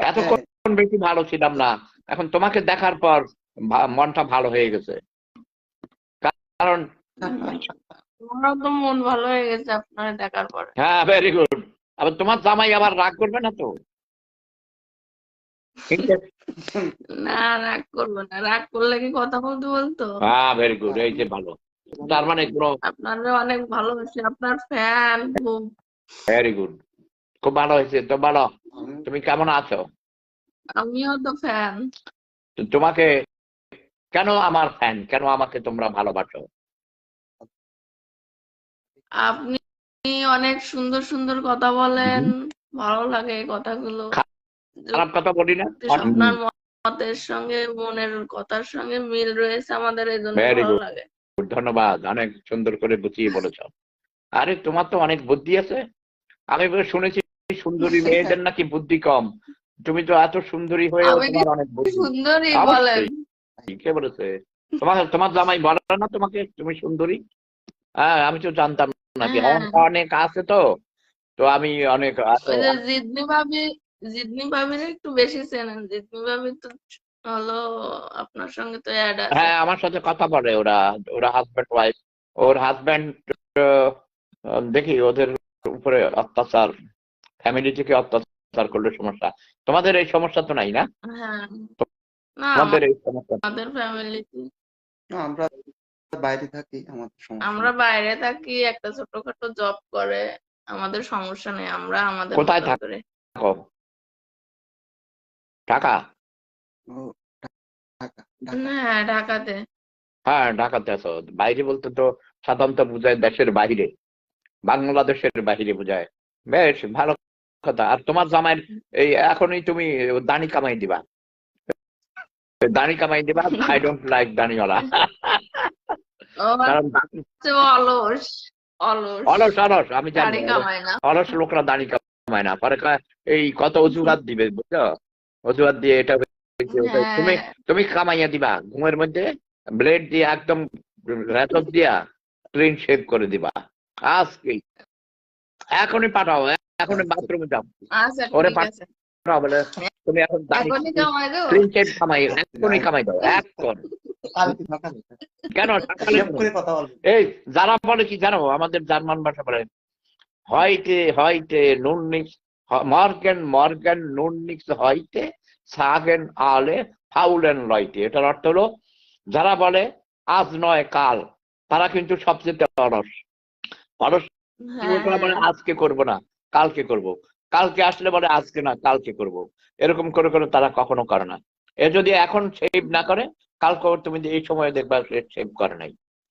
এতক্ষণ বেশি ভালো ছিলাম না, এখন তোমাকে দেখার পর মনটা ভালো হয়ে গেছে। কারণ আমারও তো মন ভালো হয়ে গেছে আপনার দেখার পরে। হ্যাঁ, ভেরি গুড। আবার তোমার জামাই আবার রাগ করবে না তো? না, রাগ করবো না, রাগ করলে কি কথা বলতে বলতো। হ্যাঁ, ভেরি গুড, এই যে ভালো। তার মানে কোনো আপনারা অনেক ভালোবাসি, আপনার ফ্যান খুব। ভেরি গুড, খুব ভালো হয়েছে তো। ভালো, তুমি কেমন আছো? আমিও তো ফ্যান। তো তোমাকে কেন আমার ফ্যান, কেন আমাকে তোমরা ভালোবাসো? আপনি অনেক সুন্দর সুন্দর কথা বলেন, ভালো লাগে এই কথাগুলো। খারাপ কথা বলি না। আপনার মতের সঙ্গে মনের কথার সঙ্গে মিল রয়েছে আমাদের, এই জন্য ভেরি ভালো গুড, লাগে। ধন্যবাদ, অনেক সুন্দর করে বুঝিয়ে বলেছ। আরে তোমার তো অনেক বুদ্ধি আছে। আমি শুনেছি সুন্দরী মেয়েদের নাকি বুদ্ধি কম। তুমি তো এত সুন্দরী হয়েও আমি কি তোমার অনেক বুদ্ধি। সুন্দরী বলেন? অবশ্যই, কে বলেছে? তোমার জামাই বলে না তোমাকে তুমি সুন্দরী? হ্যাঁ, আমি তো জানতাম নাকি, হ্যাঁ, অনেক আছে তো। তো আমি অনেক ওই যে জিদনি ভাবির একটু বেশি চেনেন। জিদনি ভাবি তো হলো আপনার সঙ্গে তো অ্যাড আছে। হ্যাঁ, আমার সাথে কথা বলে ওরা, ওরা হাজব্যান্ড ওয়াইফ। ওর হাজব্যান্ড দেখি ওদের উপরে অত্যাচার, ফ্যামিলি থেকে অত্যাচার করলে সমস্যা। তোমাদের এই সমস্যা তো নাই না? হ্যাঁ, না তোমাদের এই সমস্যা? আমাদের ফ্যামিলিতে আমরা বাইরে থাকি, আমাদের সমস্যা আমরা নেই। বাইরে থাকি, একটা ছোটখাটো জব করে, আমাদের সমস্যা নেই, আমরা আমাদের কোথায় মতো করে। থাকো? ঢাকা? ও, ঢাকা। হ্যাঁ, ঢাকাতে। হ্যাঁ, ঢাকাতে আছো। বাইরে বলতে তো সাধারণত বোঝায় দেশের বাইরে, বাংলাদেশের বাইরে বোঝায়। বেশ ভালো কথা। আর তোমার জামাইয়ের এই এখনই তুমি দাড়ি কামাই দিবা, দাড়ি কামাই দিবা। আই ডোন্ট লাইক দাড়িওয়ালা। ও কারণ হচ্ছে অলস, অলস, অলস, অলস আমি জানি, দাড়ি কামায় না। অলস লোকরা দাড়ি কামায় না, পরে এই কত অজুহাত দিবে বুঝছো? অজুহাত দিয়ে এটা হয়েছে, ওটা। তুমি হ্যাঁ, তুমি কামাইয়া দিবা ঘুমের মধ্যে, ব্লেড দিয়ে একদম রেতক দিয়া ক্লিন শেভ করে দিবা আজকেই। এখনই পাঠাও, এখনই বাথরুমে যাও, আচ্ছা ওরে ঠিক আছে, পাঠাও বলে তুমি এখন দাড়ি এখনই কামাই দেবো। ক্লিন শেভ কামাই, এখনই কামাই দাও এখন। কালকে সকালে কেন সকালে? হিসাব করে কথা বলবো। এই যারা বলে কি জানো, আমাদের জার্মান ভাষা বলে heute nun nicht, morgen nun nicht heute, sagen alle faulen Leute। এটার অর্থ হলো যারা বলে আজ নয় কাল, তারা কিন্তু সবচেয়ে অলস। অলস লোকরা বলে হ্যাঁ, আজকে করব না, কালকে করব। কালকে আসলে বলে আজকে না কালকে করব। এরকম করে করে তারা কখনো করে না। এ যদি এখন সেভ না করে, কালকে তুমি এই সময় দেখবা সেভ করে নাই।